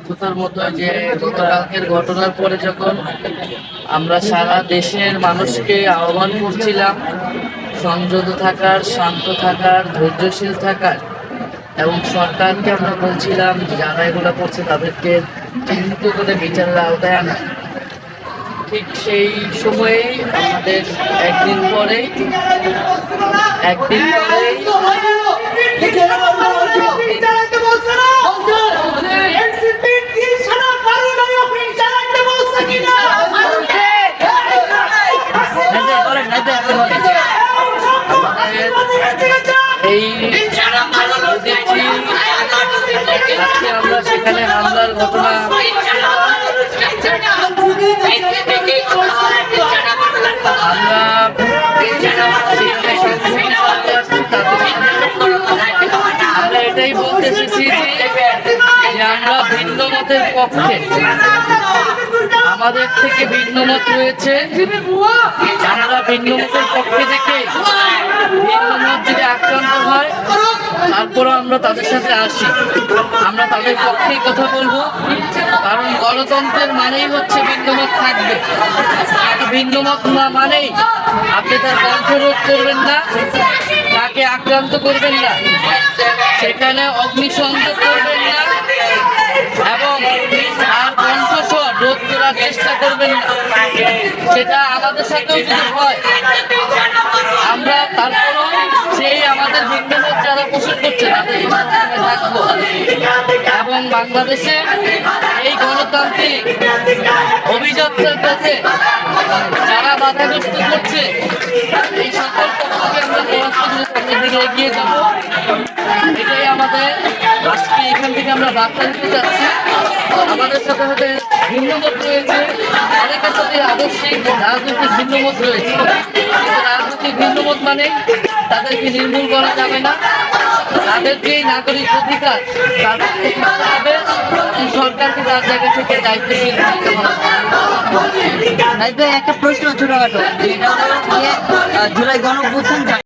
ব্যর্থতার মতো যে গতকালকের ঘটনার পরে যখন আমরা সারা দেশের মানুষকে আহ্বান করছিলাম সংযত থাকার, শান্ত থাকার, ধৈর্যশীল থাকার, এবং সরকারকে আমরা বলছিলাম যারা এগুলো করছে তাদেরকে চিহ্নিত করে বিচারের আওতায় আনা, ঠিক সেই সময়েই আমাদের একদিন পরেই আজকে আমরা সেখানে হামলার ঘটনা আমরা এটাই বলতে এসেছি যে আমরা ভিন্ন মতের পক্ষে, আমাদের থেকে ভিন্ন মত রয়েছে, আমরা ভিন্ন মতের পক্ষে থেকে ভিন্ন মত যদি আক্রান্ত হয় তারপরও আমরা তাদের সাথে আসি, আমরা তাদের পক্ষেই কথা বলবো। কারণ গণতন্ত্রের মানেই হচ্ছে ভিন্নমত থাকবে, ভিন্নমত না মানেই আপনি তার কণ্ঠরোধ করবেন না, তাকে আক্রান্ত করবেন না, সেখানে অগ্নিসংযোগ করবেন না এবং তার কণ্ঠস্বর রোধ করার চেষ্টা করবেন না। সেটা আমাদের সাথেও যদি হয় আমরা তারপরও সেই আমাদের ভিন্নমত যারা পোষণ করছে তাদের থাকবো এবং বাংলাদেশে এই গণতান্ত্রিক অভিযাত্রার পথে যারা বাধাগ্রস্ত করছে এই সকল পক্ষকে আমরা সামনের দিকে এগিয়ে যাব। এটাই আমাদের আজকে এখান থেকে আমরা বার্তা দিতে চাচ্ছি। আমাদের সাথে সাথে ভিন্নমত রয়েছে, অনেকের সাথে আদর্শিক রাজনৈতিক ভিন্নমত রয়েছে, কিন্তু রাজনৈতিক ভিন্নমত মানে তাদেরকে নির্মূল করা যাবে না, তাদের যে নাগরিক অধিকার তাদের সরকারকে তার জায়গা থেকে দায়িত্বশীল একটা প্রশ্ন ছোটখাটো, জুলাই গণঅভ্যুত্থান